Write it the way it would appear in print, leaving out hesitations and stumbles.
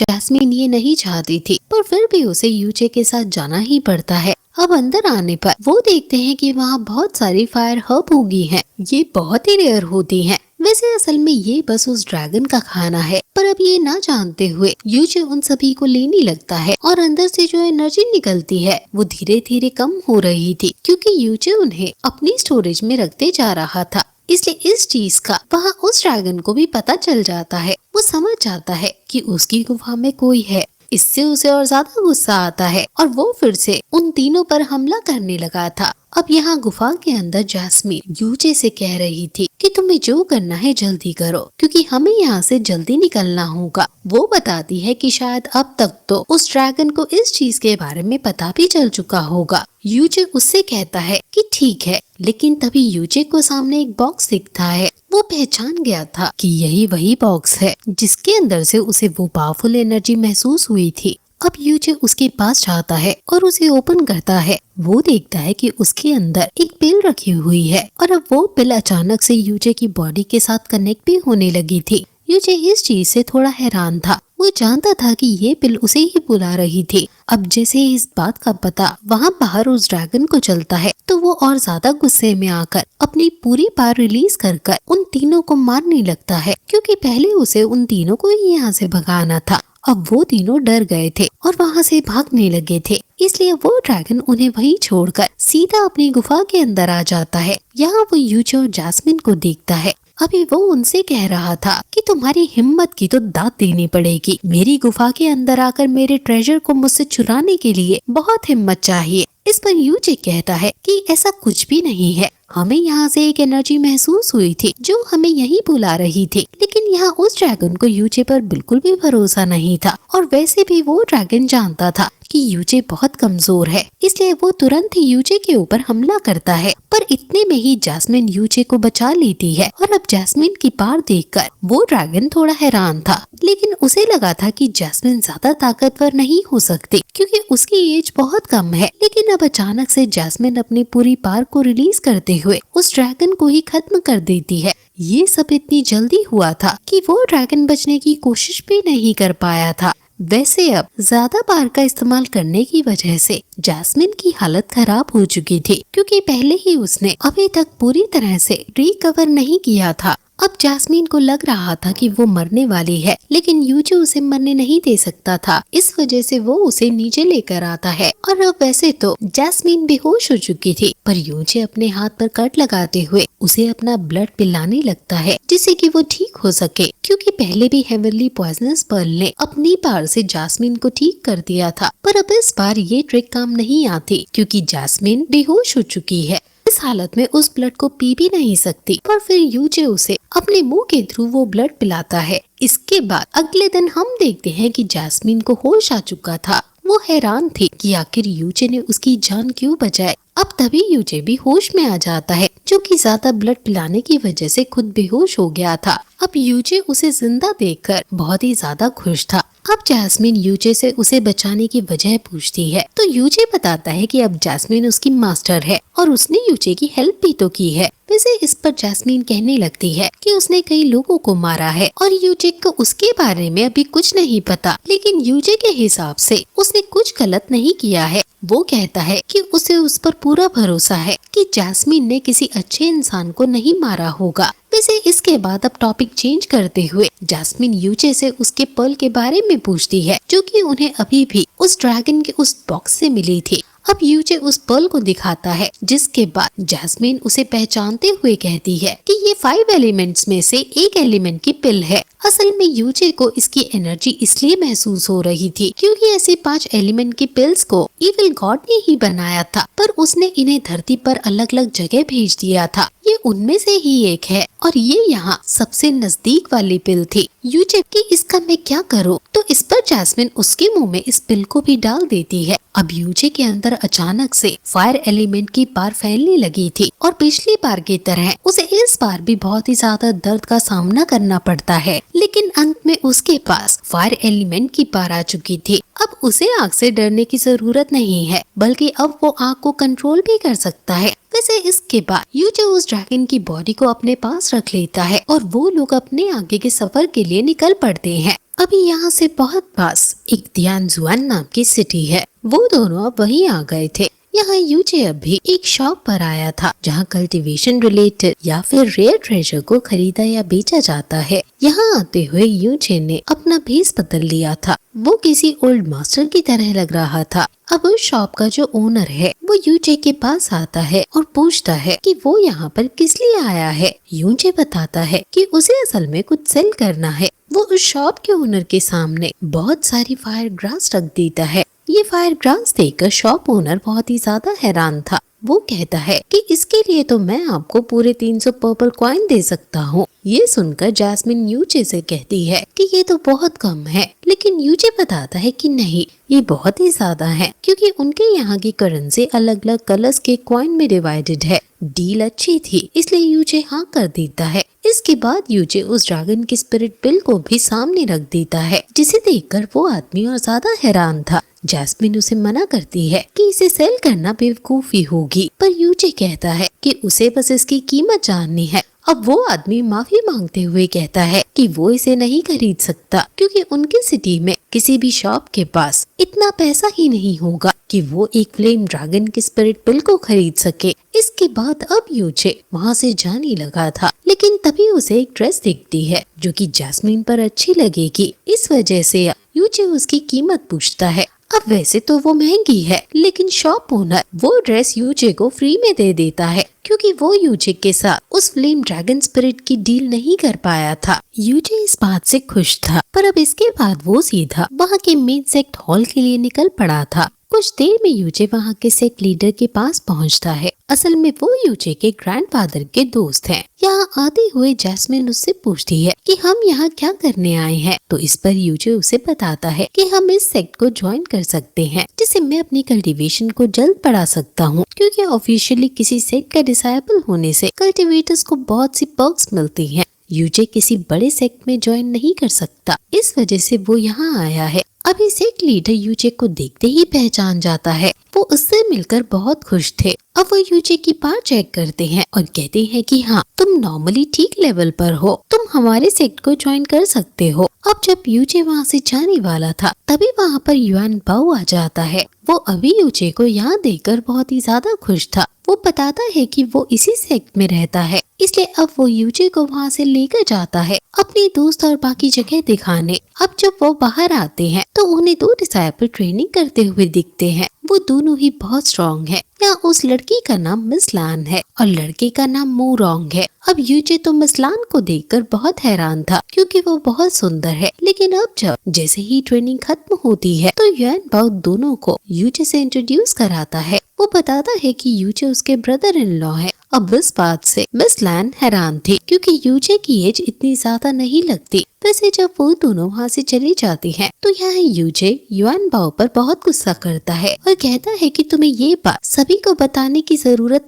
Jasmine ये नहीं चाहती थी, पर फिर भी उसे यूचे के साथ जाना ही पड़ता है। अब अंदर आने पर वो देखते हैं कि वहाँ बहुत सारी फायर हर्ब उगी हैं। ये बहुत ही रेयर होती हैं। वैसे असल में ये बस उस ड्रैगन का खाना है, पर अब ये ना जानते हुए यूचे उन सभी को लेने लगता है और अंदर से जो एनर्जी निकलती है वो धीरे धीरे कम हो रही थी, क्योंकि यूचे उन्हें अपनी स्टोरेज में रखते जा रहा था। इसलिए इस चीज का वहाँ उस ड्रैगन को भी पता चल जाता है। वो समझ जाता है कि उसकी गुफा में कोई है। इससे उसे और ज्यादा गुस्सा आता है और वो फिर से उन तीनों पर हमला करने लगा था। अब यहाँ गुफा के अंदर जैस्मीन यूचे से कह रही थी कि तुम्हें जो करना है जल्दी करो, क्योंकि हमें यहाँ से जल्दी निकलना होगा। वो बताती है कि शायद अब तक तो उस ड्रैगन को इस चीज के बारे में पता भी चल चुका होगा। यूचे उससे कहता है कि ठीक है, लेकिन तभी यूचे को सामने एक बॉक्स दिखता है। वो पहचान गया था कि यही वही बॉक्स है जिसके अंदर से उसे वो पावरफुल एनर्जी महसूस हुई थी। अब यूचे उसके पास जाता है और उसे ओपन करता है। वो देखता है कि उसके अंदर एक पिल रखी हुई है और अब वो पिल अचानक से यूचे की बॉडी के साथ कनेक्ट भी होने लगी थी। यूचे इस चीज से थोड़ा हैरान था। वो जानता था कि ये पिल उसे ही बुला रही थी। अब जैसे इस बात का पता वहाँ बाहर उस ड्रैगन को चलता है, तो वो और ज्यादा गुस्से में आकर अपनी पूरी पावर रिलीज कर उन तीनों को मारने लगता है, क्योंकि पहले उसे उन तीनों को ही यहाँ से भगाना था। अब वो तीनों डर गए थे और वहाँ से भागने लगे थे, इसलिए वो ड्रैगन उन्हें वहीं छोड़कर सीधा अपनी गुफा के अंदर आ जाता है। यहाँ वो यूचे और जैस्मिन को देखता है। अभी वो उनसे कह रहा था कि तुम्हारी हिम्मत की तो दाद देनी पड़ेगी। मेरी गुफा के अंदर आकर मेरे ट्रेजर को मुझसे चुराने के लिए बहुत हिम्मत चाहिए। इस पर यूचे कहता है कि ऐसा कुछ भी नहीं है। हमें यहाँ से एक एनर्जी महसूस हुई थी जो हमें यहीं बुला रही थी, लेकिन यहाँ उस ड्रैगन को यूचे पर बिल्कुल भी भरोसा नहीं था। और वैसे भी वो ड्रैगन जानता था कि यूचे बहुत कमजोर है, इसलिए वो तुरंत ही यूचे के ऊपर हमला करता है। पर इतने में ही जैस्मिन यूचे को बचा लेती है और अब जैस्मिन की पार देखकर वो ड्रैगन थोड़ा हैरान था, लेकिन उसे लगा था कि जैस्मिन ज्यादा ताकतवर नहीं हो सकती क्योंकि उसकी एज बहुत कम है। लेकिन अब अचानक से जैस्मिन अपनी पूरी पावर को रिलीज करते हुए उस ड्रैगन को ही खत्म कर देती है। ये सब इतनी जल्दी हुआ था कि वो ड्रैगन बचने की कोशिश भी नहीं कर पाया था। वैसे अब ज्यादा पावर का इस्तेमाल करने की वजह से जैस्मिन की हालत खराब हो चुकी थी, क्योंकि पहले ही उसने अभी तक पूरी तरह से रिकवर नहीं किया था। अब जैस्मिन को लग रहा था कि वो मरने वाली है, लेकिन यूचे उसे मरने नहीं दे सकता था। इस वजह से वो उसे नीचे लेकर आता है और अब वैसे तो जैस्मिन बेहोश हो चुकी थी, पर यूचे अपने हाथ पर कट लगाते हुए उसे अपना ब्लड पिलाने लगता है जिससे कि वो ठीक हो सके, क्योंकि पहले भी हेवनली पॉइजनस पर्ल ने अपनी पावर से जैस्मिन को ठीक कर दिया था। पर अब इस बार ये ट्रिक काम नहीं आती, क्योंकि जैस्मिन बेहोश हो चुकी है। इस हालत में उस ब्लड को पी भी नहीं सकती, पर फिर यूचे उसे अपने मुंह के थ्रू वो ब्लड पिलाता है। इसके बाद अगले दिन हम देखते हैं कि जैस्मिन को होश आ चुका था। वो हैरान थी कि आखिर यूचे ने उसकी जान क्यों बचाई। अब तभी यूचे भी होश में आ जाता है, जो कि ज्यादा ब्लड पिलाने की वजह से खुद बेहोश हो गया था। अब यूचे उसे जिंदा देखकर बहुत ही ज्यादा खुश था। अब जैस्मिन यूचे से उसे बचाने की वजह पूछती है, तो यूचे बताता है कि अब जैस्मिन उसकी मास्टर है और उसने यूचे की हेल्प भी तो की है। वैसे इस पर जैस्मिन कहने लगती है कि उसने कई लोगों को मारा है और यूचे को उसके बारे में अभी कुछ नहीं पता, लेकिन यूचे के हिसाब से उसने कुछ गलत नहीं किया है। वो कहता है कि उसे उस पर पूरा भरोसा है कि जैस्मिन ने किसी अच्छे इंसान को नहीं मारा होगा। वैसे इसके बाद अब टॉपिक चेंज करते हुए जैस्मिन यूचे से उसके पर्ल के बारे में पूछती है, जो कि उन्हें अभी भी उस ड्रैगन के उस बॉक्स से मिली थी। अब यूचे उस पर्ल को दिखाता है, जिसके बाद जैस्मिन उसे पहचानते हुए कहती है कि ये 5 एलिमेंट्स में से एक एलिमेंट की पिल है। असल में यूचे को इसकी एनर्जी इसलिए महसूस हो रही थी क्योंकि ऐसे 5 एलिमेंट की पिल्स को इविल गॉड ने ही बनाया था, पर उसने इन्हें धरती पर अलग अलग जगह भेज दिया था। ये उनमें से ही एक है और ये यहाँ सबसे नजदीक वाली पिल थी। यूचे कि इसका मैं क्या करूँ, तो इस पर जैस्मिन उसके मुंह में इस पिल को भी डाल देती है। अब यूचे के अंदर अचानक से फायर एलिमेंट की पावर फैलने लगी थी और पिछली बार की तरह उसे इस बार भी बहुत ही ज्यादा दर्द का सामना करना पड़ता है, लेकिन अंत में उसके पास फायर एलिमेंट की पावर आ चुकी थी। अब उसे आग से डरने की जरूरत नहीं है, बल्कि अब वो आग को कंट्रोल भी कर सकता है। वैसे इसके बाद यूचे उस ड्रैगन की बॉडी को अपने पास रख लेता है और वो लोग अपने आगे के सफर के लिए निकल पड़ते हैं। अभी यहाँ से बहुत पास एक तियानजुआन नाम की सिटी है। वो दोनों अब वहीं आ गए थे। यहाँ यूचे अभी एक शॉप पर आया था जहाँ कल्टीवेशन रिलेटेड या फिर रेयर ट्रेजर को खरीदा या बेचा जाता है। यहाँ आते हुए यूचे ने अपना भेस बदल लिया था। वो किसी ओल्ड मास्टर की तरह लग रहा था। अब उस शॉप का जो ओनर है वो यूचे के पास आता है और पूछता है कि वो यहाँ पर किस लिए आया है। यूचे बताता है कि उसे असल में कुछ सेल करना है। वो उस शॉप के ओनर के सामने बहुत सारी फायर ग्रास रख देता है। ये फायर ग्रास देखकर शॉप ओनर बहुत ही ज्यादा हैरान था। वो कहता है कि इसके लिए तो मैं आपको पूरे 300 पर्पल कॉइन दे सकता हूँ। ये सुनकर जैस्मिन यूचे से कहती है कि ये तो बहुत कम है, लेकिन यूचे बताता है कि नहीं, ये बहुत ही ज्यादा है, क्योंकि उनके यहाँ की करेंसी अलग अलग कलर्स के कॉइन में डिवाइडेड है। डील अच्छी थी, इसलिए यूचे हाँ कर देता है। इसके बाद यूचे उस ड्रैगन की स्पिरिट पिल को भी सामने रख देता है, जिसे देखकर वो आदमी और ज्यादा हैरान था। जैस्मिन उसे मना करती है कि इसे सेल करना बेवकूफी होगी, पर यूचे कहता है कि उसे बस इसकी कीमत जाननी है। अब वो आदमी माफी मांगते हुए कहता है कि वो इसे नहीं खरीद सकता, क्योंकि उनकी सिटी में किसी भी शॉप के पास इतना पैसा ही नहीं होगा कि वो एक फ्लेम ड्रैगन की स्पिरिट पिल को खरीद सके। इसके बाद अब यूचे वहाँ से जाने लगा था, लेकिन तभी उसे एक ड्रेस दिखती है जो कि जैस्मिन पर अच्छी लगेगी। इस वजह से यूचे उसकी कीमत पूछता है। अब वैसे तो वो महंगी है, लेकिन शॉप ओनर वो ड्रेस यूचे को फ्री में दे देता है, क्योंकि वो यूचे के साथ उस फ्लेम ड्रैगन स्पिरिट की डील नहीं कर पाया था। यूचे इस बात से खुश था, पर अब इसके बाद वो सीधा वहाँ के मेन सेक्ट हॉल के लिए निकल पड़ा था। कुछ देर में यूचे वहाँ के सेक्ट लीडर के पास पहुँचता है। असल में वो यूचे के ग्रैंडफादर के दोस्त हैं। यहाँ आते हुए जैस्मिन उससे पूछती है कि हम यहाँ क्या करने आए हैं, तो इस पर यूचे उसे बताता है कि हम इस सेक्ट को ज्वाइन कर सकते हैं, जिससे मैं अपनी कल्टीवेशन को जल्द बढ़ा सकता हूँ, क्योंकि ऑफिशियली किसी सेक्ट का डिसाइबल होने से कल्टीवेटर्स को बहुत सी पर्क्स मिलती हैं। यूचे किसी बड़े सेक्ट में ज्वाइन नहीं कर सकता, इस वजह से वो यहाँ आया है। अभी सेक्ट लीडर यूचे को देखते ही पहचान जाता है। वो उससे मिलकर बहुत खुश थे। अब वो यूचे की बात चेक करते हैं और कहते हैं कि हाँ, तुम नॉर्मली ठीक लेवल पर हो, तुम हमारे सेक्ट को ज्वाइन कर सकते हो। अब जब यूचे वहाँ से जाने वाला था, तभी वहाँ पर युआन बाओ आ जाता है। वो अभी यूचे को यहाँ देखकर बहुत ही ज्यादा खुश था। वो बताता है कि वो इसी सेक्ट में रहता है, इसलिए अब वो यूचे को वहाँ से लेकर जाता है अपनी दोस्त और बाकी जगह दिखाने। अब जब वो बाहर आते हैं तो उन्हें 2 डिसाइपल ट्रेनिंग करते हुए दिखते हैं। वो दोनों ही बहुत स्ट्रॉन्ग है। यहाँ उस लड़की का नाम मिस लान है और लड़के का नाम मू रोंग है। अब यूचे तो मिस लान को देखकर बहुत हैरान था, क्योंकि वो बहुत सुंदर है। लेकिन अब जैसे ही ट्रेनिंग खत्म होती है तो युआन बाओ दोनों को यूचे से इंट्रोड्यूस कराता है। वो बताता है कि यूचे उसके ब्रदर इन लॉ है। अब इस बात से मिस लान हैरान थी, क्योंकि यूचे की एज इतनी ज्यादा नहीं लगती। वैसे जब वो दोनों वहाँ से चली जाती हैं, तो यहाँ यूचे युआन बाओ पर बहुत गुस्सा करता है और कहता है कि तुम्हें ये बात सभी को बताने की जरूरत